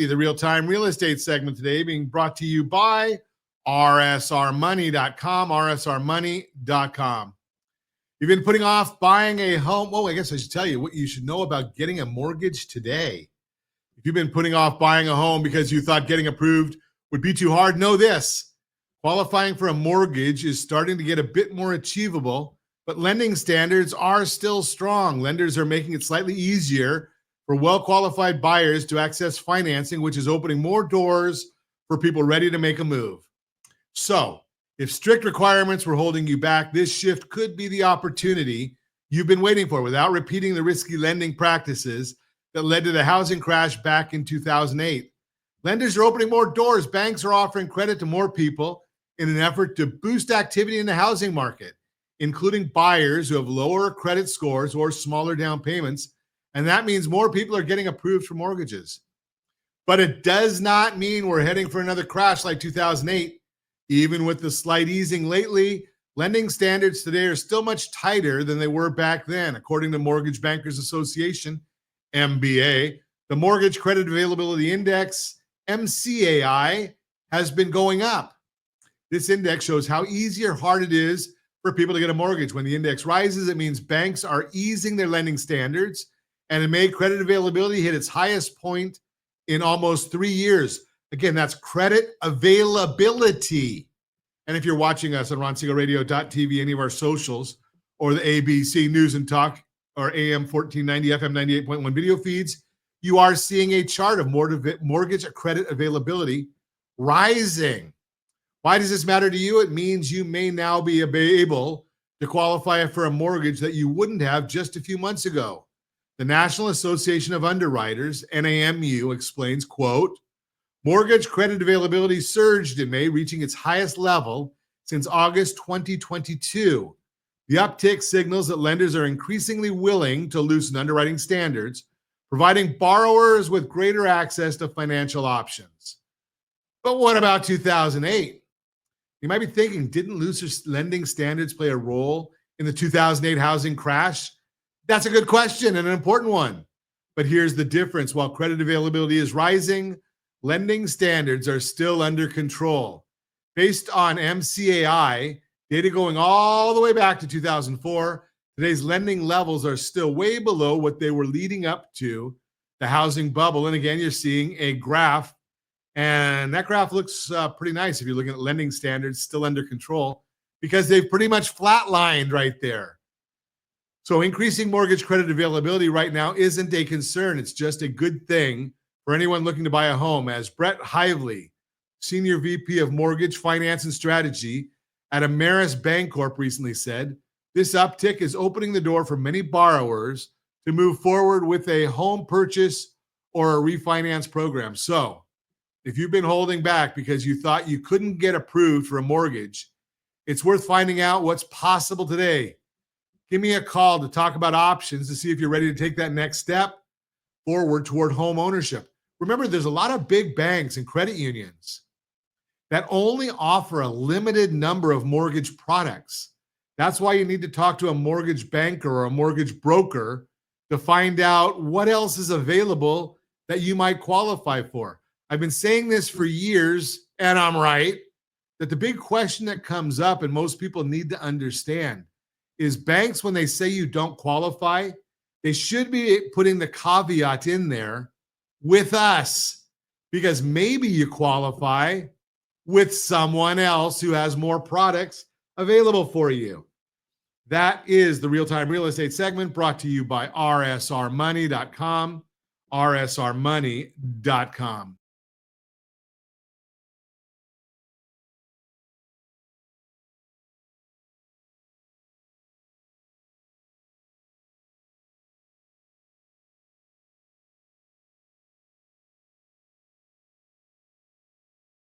be the real-time real estate segment today, being brought to you by rsrmoney.com, rsrmoney.com. You've been putting off buying a home. Well, I guess I should tell you what you should know about getting a mortgage today. If you've been putting off buying a home because you thought getting approved would be too hard, know this. Qualifying for a mortgage is starting to get a bit more achievable, but lending standards are still strong. Lenders are making it slightly easier for well-qualified buyers to access financing, which is opening more doors for people ready to make a move. So, if strict requirements were holding you back, this shift could be the opportunity you've been waiting for without repeating the risky lending practices that led to the housing crash back in 2008. Lenders are opening more doors. Banks are offering credit to more people in an effort to boost activity in the housing market, including buyers who have lower credit scores or smaller down payments. And that means more people are getting approved for mortgages. But it does not mean we're heading for another crash like 2008. Even with the slight easing lately, lending standards today are still much tighter than they were back then. According to Mortgage Bankers Association, MBA, the Mortgage Credit Availability Index, MCAI, has been going up. This index shows how easy or hard it is for people to get a mortgage. When the index rises, it means banks are easing their lending standards, and in May, credit availability hit its highest point in almost 3 years. Again, that's credit availability. And if you're watching us on ronsiegelradio.tv, any of our socials, or the ABC News and Talk, or AM 1490, FM 98.1 video feeds, you are seeing a chart of mortgage credit availability rising. Why does this matter to you? It means you may now be able to qualify for a mortgage that you wouldn't have just a few months ago. The National Association of Underwriters, NAMU, explains, quote, mortgage credit availability surged in May, reaching its highest level since August 2022. The uptick signals that lenders are increasingly willing to loosen underwriting standards, providing borrowers with greater access to financial options. But what about 2008? You might be thinking, didn't looser lending standards play a role in the 2008 housing crash? That's a good question and an important one. But here's the difference. While credit availability is rising, lending standards are still under control. Based on MCAI, data going all the way back to 2004, today's lending levels are still way below what they were leading up to the housing bubble. And again, you're seeing a graph, and that graph looks pretty nice if you're looking at lending standards still under control, because they've pretty much flatlined right there. So increasing mortgage credit availability right now isn't a concern. It's just a good thing for anyone looking to buy a home. As Brett Hively, Senior VP of Mortgage Finance and Strategy at Ameris Bancorp, recently said, this uptick is opening the door for many borrowers to move forward with a home purchase or a refinance program. So if you've been holding back because you thought you couldn't get approved for a mortgage, it's worth finding out what's possible today. Give me a call to talk about options to see if you're ready to take that next step forward toward home ownership. Remember, there's a lot of big banks and credit unions that only offer a limited number of mortgage products. That's why you need to talk to a mortgage banker or a mortgage broker to find out what else is available that you might qualify for. I've been saying this for years, and I'm right, that the big question that comes up and most people need to understand is banks, when they say you don't qualify, they should be putting the caveat in there with us, because maybe you qualify with someone else who has more products available for you. That is the Real-Time Real Estate segment, brought to you by rsrmoney.com, rsrmoney.com.